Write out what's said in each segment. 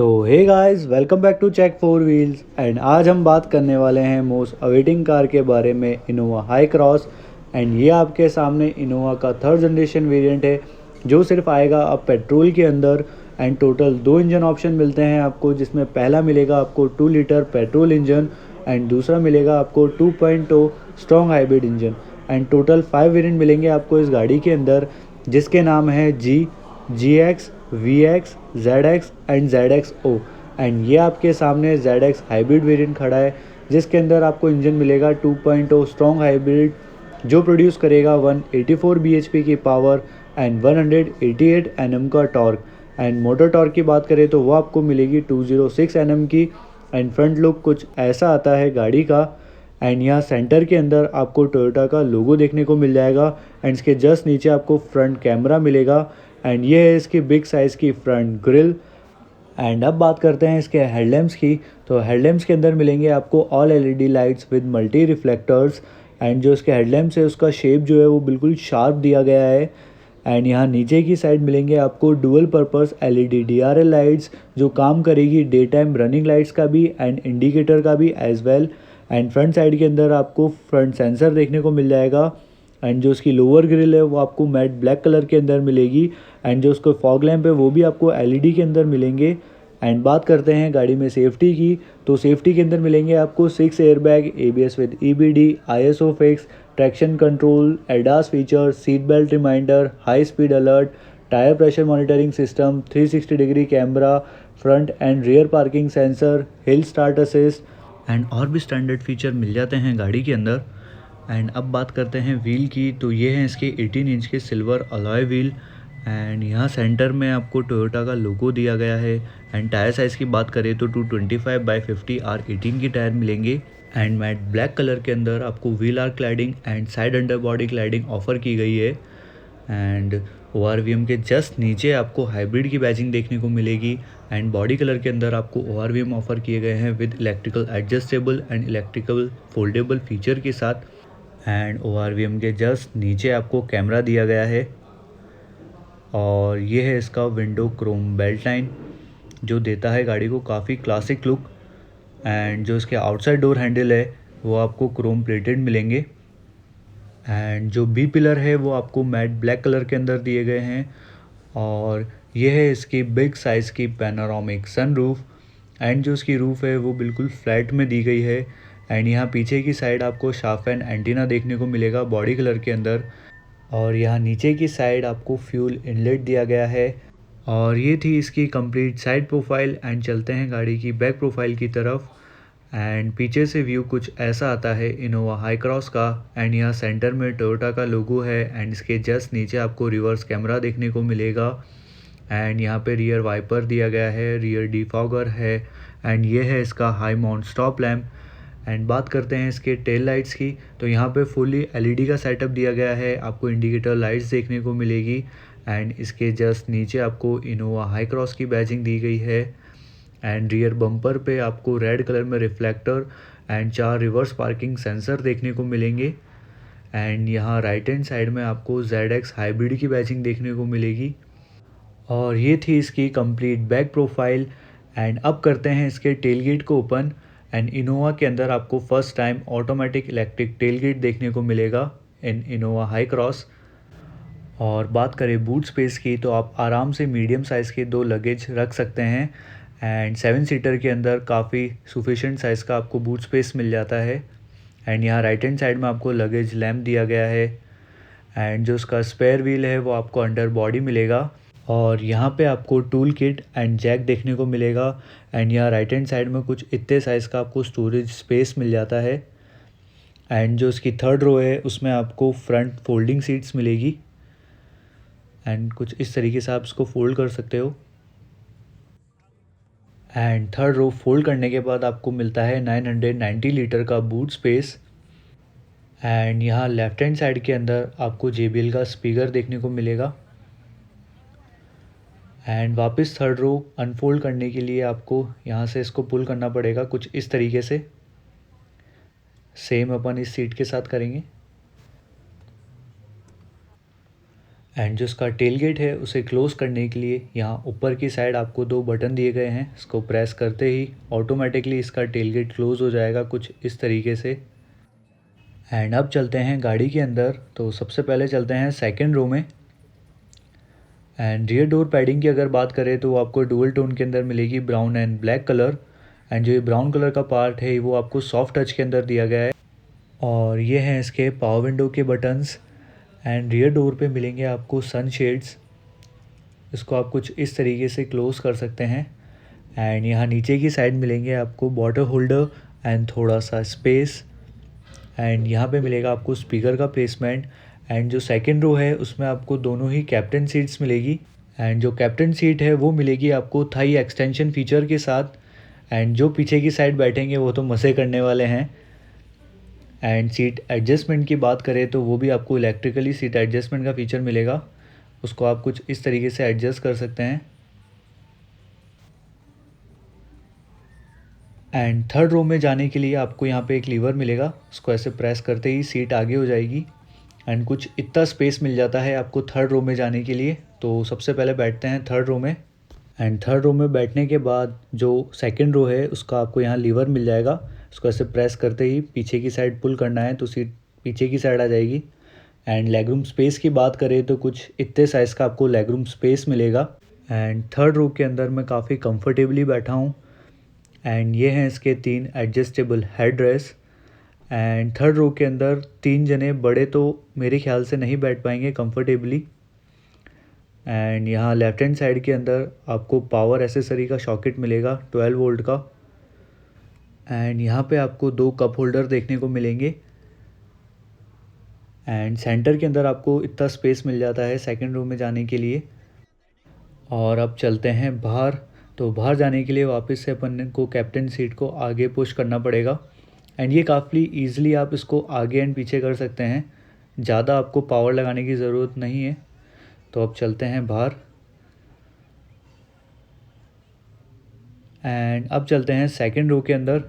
तो hey guys, welcome back to Check Four Wheels and आज हम बात करने वाले हैं मोस्ट अवेटिंग कार के बारे में, इनोवा हाई क्रॉस। एंड ये आपके सामने इनोवा का थर्ड जनरेशन वेरिएंट है जो सिर्फ आएगा अब पेट्रोल के अंदर। एंड टोटल दो इंजन ऑप्शन मिलते हैं आपको, जिसमें पहला मिलेगा आपको 2 लीटर पेट्रोल इंजन एंड दूसरा मिलेगा आपको 2.0 strong hybrid engine. And total 5 variant मिलेंगे आपको इस गाड़ी के अंदर, जिसके नाम है GX, VX, ZX and ZXO। And ये आपके सामने ZX हाइब्रिड वेरिएंट खड़ा है, जिसके अंदर आपको इंजन मिलेगा 2.0 स्ट्रॉन्ग हाइब्रिड जो प्रोड्यूस करेगा 184 bhp की पावर एंड 188 Nm का टॉर्क। एंड मोटर टॉर्क की बात करें तो वो आपको मिलेगी 206 Nm की। एंड फ्रंट लुक कुछ ऐसा आता है गाड़ी का। एंड यहाँ सेंटर के अंदर आपको टोयोटा का लोगो देखने को मिल जाएगा एंड इसके जस्ट नीचे आपको फ्रंट कैमरा मिलेगा। एंड ये है इसकी बिग साइज़ की फ्रंट ग्रिल। एंड अब बात करते हैं इसके हेडलैम्प्स की। तो हेडलैम्प्स के अंदर मिलेंगे आपको all LED lights with multi reflectors. And जो इसके हेडलैम्प्स है उसका शेप जो है वो बिल्कुल शार्प दिया गया है। एंड यहाँ नीचे की साइड मिलेंगे आपको dual purpose LED DRL lights जो काम करेगी डे टाइम रनिंग लाइट्स का भी एंड इंडिकेटर का भी as well. And front side के अंदर आपको फ्रंट सेंसर देखने को मिल जाएगा। एंड जो उसकी लोअर ग्रिल है वो आपको मैट ब्लैक कलर के अंदर मिलेगी। एंड जो उसको फॉग लैम्प है वो भी आपको एलईडी के अंदर मिलेंगे। एंड बात करते हैं गाड़ी में सेफ्टी की, तो सेफ्टी के अंदर मिलेंगे आपको 6 airbag, ABS with EBD, ISO fix, traction control, ADAS feature, seat belt reminder, high speed alert, tyre pressure monitoring system, 360 degree camera, front and rear parking sensor, hill start assist and और भी standard feature मिल जाते हैं गाड़ी के अंदर। And अब बात करते हैं व्हील की, तो ये हैं इसके 18 इंच के सिल्वर अलॉय व्हील। एंड यहाँ सेंटर में आपको टोयोटा का लोगो दिया गया है। एंड टायर साइज़ की बात करें तो 225/50 R18 की टायर मिलेंगे। एंड मैट ब्लैक कलर के अंदर आपको wheel arch cladding and side under body cladding offer की गई है। एंड ORVM के जस्ट नीचे आपको हाइब्रिड की बैजिंग देखने को मिलेगी। एंड बॉडी कलर के अंदर आपको ORVM ऑफर किए गए हैं with electrical adjustable and electrical foldable feature के साथ। एंड ORVM के जस्ट नीचे आपको कैमरा दिया गया है। और ये है इसका विंडो क्रोम बेल्ट लाइन जो देता है गाड़ी को काफ़ी क्लासिक लुक। एंड जो इसके आउटसाइड डोर हैंडल है वो आपको क्रोम प्लेटेड मिलेंगे। एंड जो बी पिलर है वो आपको मैट ब्लैक कलर के अंदर दिए गए हैं। और ये है इसकी बिग साइज़ की पैनोरामिक सनरूफ। एंड जो इसकी रूफ़ है वो बिल्कुल फ्लैट में दी गई है। एंड यहाँ पीछे की साइड आपको शार्प एंड एंटीना देखने को मिलेगा बॉडी कलर के अंदर। और यहाँ नीचे की साइड आपको फ्यूल इनलेट दिया गया है। और ये थी इसकी कंप्लीट साइड प्रोफाइल। एंड चलते हैं गाड़ी की बैक प्रोफाइल की तरफ। एंड पीछे से व्यू कुछ ऐसा आता है इनोवा हाई क्रॉस का। एंड यहाँ सेंटर में टोयोटा का लोगो है एंड इसके जस्ट नीचे आपको रिवर्स कैमरा देखने को मिलेगा। एंड यहाँ पे रियर वाइपर दिया गया है, रियर डिफॉगर है। एंड ये है इसका high mount stop lamp. And बात करते हैं इसके टेल लाइट्स की, तो यहाँ पे फुली एलईडी का सेटअप दिया गया है, आपको इंडिकेटर लाइट्स देखने को मिलेगी। एंड इसके जस्ट नीचे आपको इनोवा हाई क्रॉस की बैजिंग दी गई है। एंड रियर बम्पर पे आपको रेड कलर में reflector and 4 reverse parking sensor देखने को मिलेंगे। एंड यहाँ राइट हैंड साइड में आपको ZX हाइब्रिड की बैजिंग देखने को मिलेगी। और ये थी इसकी कंप्लीट बैक प्रोफाइल। एंड अब करते हैं इसके टेल गेट को ओपन। एंड इनोवा के अंदर आपको first time automatic electric tail gate देखने को मिलेगा इन इनोवा हाई क्रॉस। और बात करें बूट स्पेस की, तो आप आराम से मीडियम साइज़ के 2 लगेज रख सकते हैं। एंड 7 सीटर के अंदर काफ़ी सफिशेंट साइज़ का आपको बूट स्पेस मिल जाता है। एंड यहाँ राइट हैंड साइड में आपको लगेज लैम्प दिया गया है। एंड जो उसका स्पेयर व्हील है वो आपको अंडर बॉडी मिलेगा। और यहाँ पे आपको टूल किट एंड जैक देखने को मिलेगा। एंड यहाँ राइट हैंड साइड में कुछ इतने साइज़ का आपको स्टोरेज स्पेस मिल जाता है। एंड जो इसकी थर्ड रो है उसमें आपको फ्रंट फोल्डिंग सीट्स मिलेगी। एंड कुछ इस तरीके से आप इसको फोल्ड कर सकते हो। एंड थर्ड रो फोल्ड करने के बाद आपको मिलता है 990 लीटर का बूट स्पेस। एंड यहाँ लेफ्ट हैंड साइड के अंदर आपको JBL का स्पीकर देखने को मिलेगा। एंड वापस थर्ड रो अनफोल्ड करने के लिए आपको यहाँ से इसको पुल करना पड़ेगा कुछ इस तरीके से। सेम अपन इस सीट के साथ करेंगे। एंड जो इसका टेल गेट है उसे क्लोज़ करने के लिए यहाँ ऊपर की साइड आपको 2 बटन दिए गए हैं। इसको प्रेस करते ही ऑटोमेटिकली इसका टेल गेट क्लोज़ हो जाएगा कुछ इस तरीके से। एंड अब चलते हैं गाड़ी के अंदर। तो सबसे पहले चलते हैं सेकंड रो में। एंड रियर डोर पैडिंग की अगर बात करें तो आपको डुअल टोन के अंदर मिलेगी brown and black colour. And जो ये ब्राउन कलर का पार्ट है वो आपको सॉफ्ट टच के अंदर दिया गया है। और ये हैं इसके पावर विंडो के बटन्स। एंड रियर डोर पे मिलेंगे आपको सन शेड्स। इसको आप कुछ इस तरीके से क्लोज़ कर सकते हैं। एंड यहाँ नीचे की साइड मिलेंगे आपको बॉटल होल्डर एंड थोड़ा सा स्पेस। एंड यहाँ पे मिलेगा आपको स्पीकर का प्लेसमेंट। एंड जो सेकंड रो है उसमें आपको दोनों ही कैप्टन सीट्स मिलेगी। एंड जो कैप्टन सीट है वो मिलेगी आपको थाई एक्सटेंशन फीचर के साथ। एंड जो पीछे की साइड बैठेंगे वो तो मज़े करने वाले हैं। एंड सीट एडजस्टमेंट की बात करें तो वो भी आपको इलेक्ट्रिकली सीट एडजस्टमेंट का फीचर मिलेगा। उसको आप कुछ इस तरीके से एडजस्ट कर सकते हैं। एंड थर्ड रो में जाने के लिए आपको यहाँ पे एक लीवर मिलेगा। उसको ऐसे प्रेस करते ही सीट आगे हो जाएगी। एंड कुछ इतना स्पेस मिल जाता है आपको थर्ड रो में जाने के लिए। तो सबसे पहले बैठते हैं थर्ड रो में। एंड थर्ड रो में बैठने के बाद जो सेकंड रो है उसका आपको यहाँ लीवर मिल जाएगा। उसको ऐसे प्रेस करते ही पीछे की साइड पुल करना है तो सीट पीछे की साइड आ जाएगी। एंड लेगरूम स्पेस की बात करें तो कुछ इतने साइज़ का आपको लेगरूम स्पेस मिलेगा। एंड थर्ड रो के अंदर मैं काफ़ी कंफर्टेबली बैठा हूँ। एंड ये हैं इसके 3 adjustable head rest. And third row के अंदर 3 जने बड़े तो मेरे ख्याल से नहीं बैठ पाएंगे कंफर्टेबली। एंड यहाँ लेफ्ट हैंड साइड के अंदर आपको पावर एसेसरी का सॉकेट मिलेगा 12 वोल्ट का। एंड यहाँ पे आपको 2 कप होल्डर देखने को मिलेंगे। एंड सेंटर के अंदर आपको इतना स्पेस मिल जाता है सेकंड रो में जाने के लिए। और अब चलते हैं बाहर। तो बाहर जाने के लिए वापस से अपन को कैप्टन सीट को आगे पुश करना पड़ेगा। एंड ये काफ़ी ईजिली आप इसको आगे एंड पीछे कर सकते हैं। ज़्यादा आपको पावर लगाने की ज़रूरत नहीं है। तो अब चलते हैं बाहर। एंड अब चलते हैं सेकंड रो के अंदर।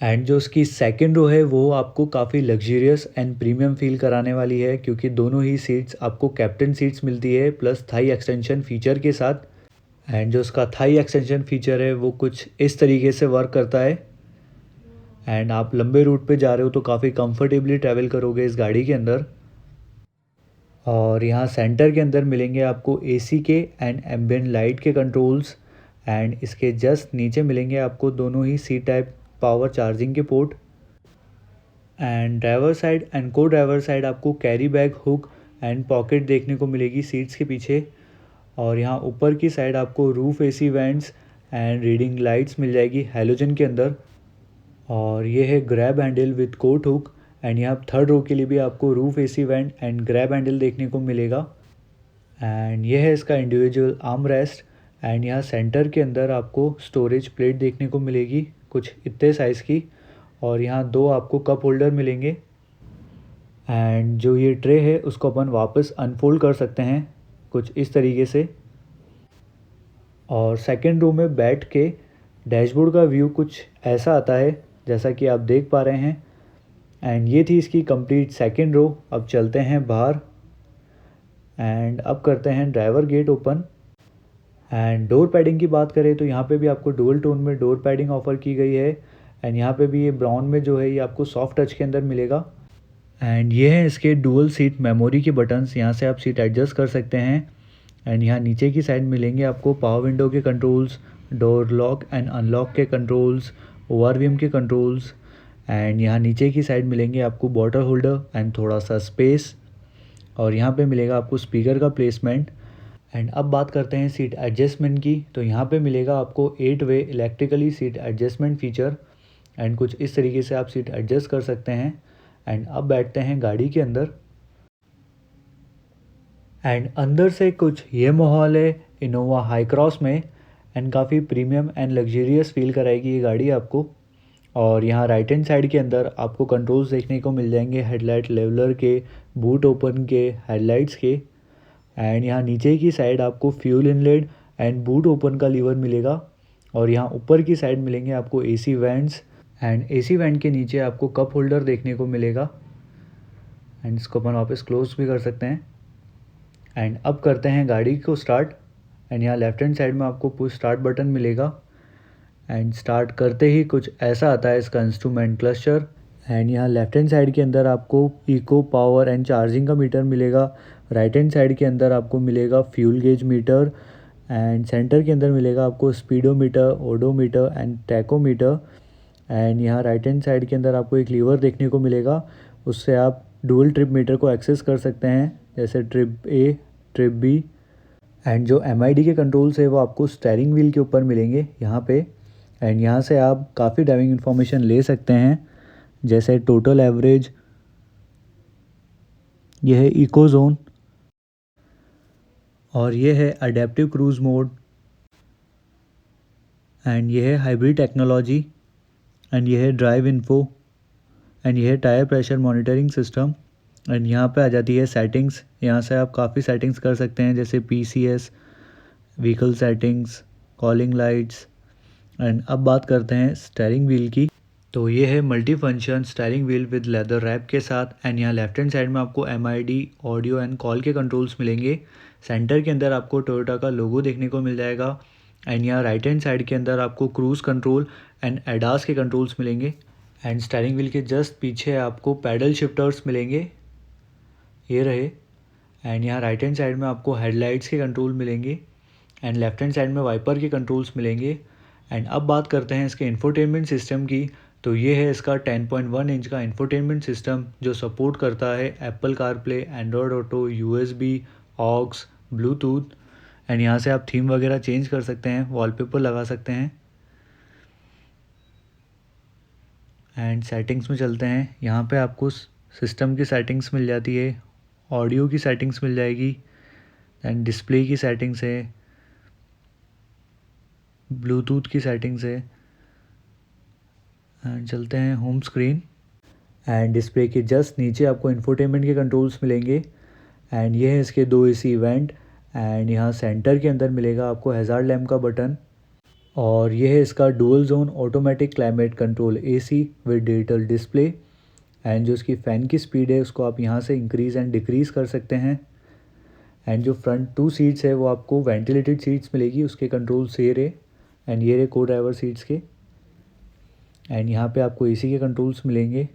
एंड जो उसकी सेकंड रो है वो आपको काफ़ी लग्जरियस एंड प्रीमियम फील कराने वाली है, क्योंकि दोनों ही सीट्स आपको कैप्टन सीट्स मिलती है प्लस थाई एक्सटेंशन फीचर के साथ। एंड जो उसका थाई एक्सटेंशन फीचर है वो कुछ इस तरीके से वर्क करता है। एंड आप लंबे रूट पे जा रहे हो तो काफ़ी कंफर्टेबली ट्रैवल करोगे इस गाड़ी के अंदर। और यहाँ सेंटर के अंदर मिलेंगे आपको एसी के एंड एम्बिएंट लाइट के कंट्रोल्स। एंड इसके जस्ट नीचे मिलेंगे आपको दोनों ही सी टाइप पावर चार्जिंग के port. And driver side and को ड्राइवर साइड आपको carry bag hook and pocket देखने को मिलेगी सीट्स के पीछे। और यहाँ ऊपर की साइड आपको roof AC vents and reading lights मिल जाएगी हैलोजन के अंदर। और ये है grab handle with coat hook. And यहाँ थर्ड रो के लिए भी आपको roof AC vent and grab handle देखने को मिलेगा। एंड ये है इसका इंडिविजुअल आर्म रेस्ट। एंड यहाँ सेंटर के अंदर आपको स्टोरेज प्लेट देखने को मिलेगी कुछ इतने साइज़ की। और यहाँ 2 आपको कप होल्डर मिलेंगे। एंड जो ये ट्रे है उसको अपन वापस अनफोल्ड कर सकते हैं कुछ इस तरीके से। और सेकंड रो में बैठ के डैशबोर्ड का व्यू कुछ ऐसा आता है जैसा कि आप देख पा रहे हैं। एंड ये थी इसकी कंप्लीट सेकंड रो। अब चलते हैं बाहर। एंड अब करते हैं driver gate open. And door padding की बात करें तो यहाँ पे भी आपको डुअल टोन में डोर पैडिंग ऑफर की गई है। एंड यहाँ पे भी ये ब्राउन में जो है ये आपको सॉफ्ट टच के अंदर मिलेगा। एंड ये है इसके डुअल सीट मेमोरी के बटन्स। यहाँ से आप सीट एडजस्ट कर सकते हैं। एंड यहाँ नीचे की साइड मिलेंगे आपको पावर विंडो के controls, door lock and unlock के कंट्रोल्स, ORVM के कंट्रोल्स। एंड यहाँ नीचे की साइड मिलेंगे आपको बॉटल होल्डर एंड थोड़ा सा स्पेस। और यहाँ पे मिलेगा आपको स्पीकर का प्लेसमेंट। एंड अब बात करते हैं सीट एडजस्टमेंट की। तो यहाँ पे मिलेगा आपको 8 way electrically seat adjustment feature. And कुछ इस तरीके से आप सीट एडजस्ट कर सकते हैं। एंड अब बैठते हैं गाड़ी के अंदर। एंड अंदर से कुछ ये माहौल है इनोवा हाई क्रॉस में। एंड काफ़ी प्रीमियम एंड लग्जरियस फील कराएगी ये गाड़ी आपको। और यहाँ राइट हैंड साइड के अंदर आपको कंट्रोल्स देखने को मिल जाएंगे हेडलाइट लेवलर के, बूट ओपन के, हेडलाइट्स के। एंड यहाँ नीचे की साइड आपको fuel inlet and boot open का लीवर मिलेगा। और यहाँ ऊपर की साइड मिलेंगे आपको AC vents. And AC vent के नीचे आपको कप होल्डर देखने को मिलेगा। एंड इसको अपन वापस क्लोज भी कर सकते हैं। एंड अब करते हैं गाड़ी को स्टार्ट। एंड यहाँ लेफ्ट हैंड साइड में आपको पुश स्टार्ट बटन मिलेगा। एंड स्टार्ट करते ही कुछ ऐसा आता है इसका इंस्ट्रूमेंट क्लस्टर। एंड यहाँ लेफ्ट हैंड साइड के अंदर आपको इको, पावर एंड चार्जिंग का मीटर मिलेगा। राइट हैंड साइड के अंदर आपको मिलेगा fuel gauge meter. And centre के अंदर मिलेगा आपको speedometer, odometer and tachometer. And यहाँ राइट हैंड साइड के अंदर आपको एक लीवर देखने को मिलेगा, उससे आप डुअल ट्रिप मीटर को एक्सेस कर सकते हैं, जैसे trip A, trip B. And जो MID के कंट्रोल्स है वो आपको स्टेयरिंग व्हील के ऊपर मिलेंगे यहाँ पे। एंड यहाँ से आप काफ़ी ड्राइविंग इन्फॉर्मेशन ले सकते हैं, जैसे टोटल एवरेज, यह है इको जोन, और ये है अडेप्टिव क्रूज़ मोड, एंड ये है हाइब्रिड टेक्नोलॉजी, एंड ये है ड्राइव इन्फो, एंड ये है tyre pressure monitoring system. And यहाँ पे आ जाती है सेटिंग्स। यहाँ से आप काफ़ी सेटिंग्स कर सकते हैं, जैसे PCS, vehicle settings, calling lights. And अब बात करते हैं स्टीयरिंग व्हील की। तो ये है multi function steering wheel with leather wrap के साथ। एंड यहाँ लेफ्ट हैंड साइड में आपको MID, ऑडियो एंड कॉल के कंट्रोल्स मिलेंगे। सेंटर के अंदर आपको टोयोटा का लोगो देखने को मिल जाएगा। एंड यहाँ राइट हैंड साइड के अंदर आपको क्रूज़ कंट्रोल एंड एडास के कंट्रोल्स मिलेंगे। एंड स्टीयरिंग व्हील के जस्ट पीछे आपको पैडल शिफ्टर्स मिलेंगे, ये रहे। एंड यहाँ राइट हैंड साइड में आपको हेडलाइट्स के कंट्रोल मिलेंगे। एंड लेफ्ट हैंड साइड में वाइपर के कंट्रोल्स मिलेंगे। एंड अब बात करते हैं इसके इंफोटेनमेंट सिस्टम की। तो ये है इसका 10.1 इंच का इंफोटेनमेंट सिस्टम, जो सपोर्ट करता है Apple CarPlay, Android auto, USB, aux, Bluetooth. And यहाँ से आप थीम वगैरह चेंज कर सकते हैं, वॉलपेपर लगा सकते हैं। एंड सेटिंग्स में चलते हैं। यहाँ पे आपको सिस्टम की सेटिंग्स मिल जाती है, ऑडियो की सेटिंग्स मिल जाएगी, एंड डिस्प्ले की सेटिंग्स है, ब्लूटूथ की सेटिंग्स है। एंड चलते हैं होम स्क्रीन। एंड डिस्प्ले के जस्ट नीचे आपको इंफोटेनमेंट के कंट्रोल्स मिलेंगे। एंड ये है इसके 2 AC इवेंट। एंड यहाँ सेंटर के अंदर मिलेगा आपको हैज़ार्ड लैम्प का बटन। और ये है इसका dual zone automatic climate control AC with digital display. And जो इसकी फ़ैन की स्पीड है उसको आप यहाँ से इंक्रीज़ एंड डिक्रीज़ कर सकते हैं। एंड जो फ्रंट 2 सीट्स है वो आपको वेंटिलेटेड सीट्स मिलेगी, उसके कंट्रोल्स ये रहे। एंड ये रहे को ड्राइवर सीट्स के। एंड यहाँ पे आपको AC के कंट्रोल्स मिलेंगे।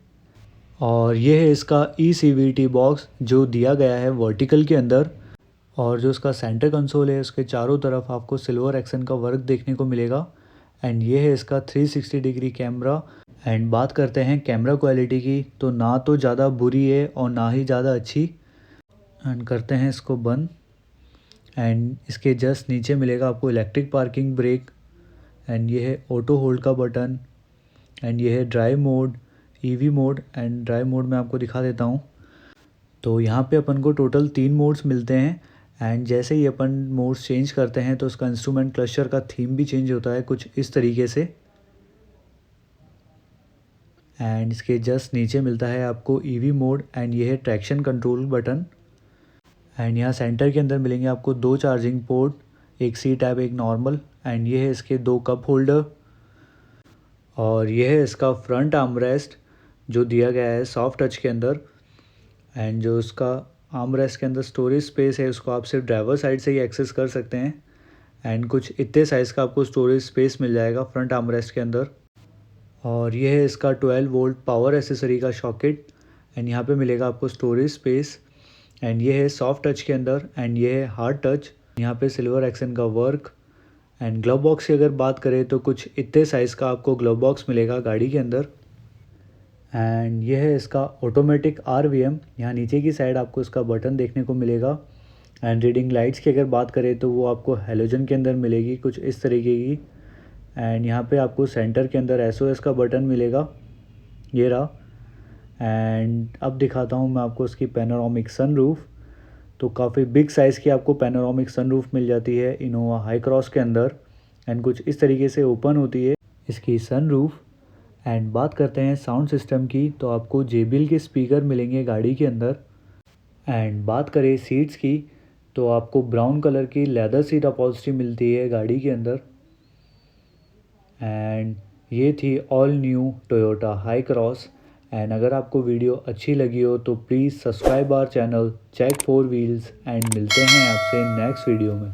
और ये है इसका eCVT बॉक्स, जो दिया गया है वर्टिकल के अंदर। और जो इसका सेंटर कंसोल है उसके चारों तरफ आपको सिल्वर एक्सन का वर्क देखने को मिलेगा। एंड ये है इसका 360 डिग्री कैमरा। एंड बात करते हैं कैमरा क्वालिटी की, तो ना तो ज़्यादा बुरी है और ना ही ज़्यादा अच्छी। एंड करते हैं इसको बंद। एंड इसके जस्ट नीचे मिलेगा आपको इलेक्ट्रिक पार्किंग ब्रेक। एंड ये है ऑटो होल्ड का बटन। एंड ये है drive mode, EV mode. And drive mode में आपको दिखा देता हूँ। तो यहाँ पे अपन को टोटल 3 मोड्स मिलते हैं। एंड जैसे ही अपन मोड्स चेंज करते हैं तो उसका इंस्ट्रूमेंट क्लस्टर का थीम भी चेंज होता है कुछ इस तरीके से। एंड इसके जस्ट नीचे मिलता है आपको EV मोड। एंड ये है ट्रैक्शन कंट्रोल बटन। एंड यहाँ सेंटर के अंदर मिलेंगे आपको 2 चार्जिंग पोर्ट, एक C टाइप, एक नॉर्मल। एंड ये है इसके 2 कप होल्डर। और ये है इसका फ्रंट आर्मरेस्ट, जो दिया गया है सॉफ्ट टच के अंदर। एंड जो उसका आर्मरेस्ट के अंदर स्टोरेज स्पेस है उसको आप सिर्फ ड्राइवर साइड से ही एक्सेस कर सकते हैं। एंड कुछ इतने साइज़ का आपको स्टोरेज स्पेस मिल जाएगा फ्रंट आर्मरेस्ट के अंदर। और ये है इसका 12 वोल्ट पावर एसेसरी का सॉकेट। एंड यहाँ पे मिलेगा आपको स्टोरेज स्पेस। एंड ये है सॉफ्ट टच के अंदर। एंड ये है हार्ड टच, यहाँ पे सिल्वर एक्सन का वर्क। एंड ग्लव बॉक्स की अगर बात करें तो कुछ इतने साइज़ का आपको ग्लव बॉक्स मिलेगा गाड़ी के अंदर। एंड ये है इसका ऑटोमेटिक RVM, यहाँ नीचे की साइड आपको इसका बटन देखने को मिलेगा। एंड रीडिंग लाइट्स की अगर बात करें तो वो आपको हेलोजन के अंदर मिलेगी कुछ इस तरीके की। एंड यहाँ पे आपको सेंटर के अंदर SOS का बटन मिलेगा, ये रहा। एंड अब दिखाता हूँ मैं आपको इसकी पैनोरामिक सनरूफ। तो काफ़ी बिग साइज़ की आपको पैनोरामिक सनरूफ मिल जाती है इनोवा हाई क्रॉस के अंदर। एंड कुछ इस तरीके से ओपन होती है इसकी सनरूफ। एंड बात करते हैं साउंड सिस्टम की, तो आपको JBL के स्पीकर मिलेंगे गाड़ी के अंदर। एंड बात करें सीट्स की, तो आपको ब्राउन कलर की लेदर सीट अपॉल्स्ट्री मिलती है गाड़ी के अंदर। एंड ये थी all new Toyota Hycross. And अगर आपको वीडियो अच्छी लगी हो तो please subscribe our channel Check Four Wheels and मिलते हैं आपसे नेक्स्ट वीडियो में।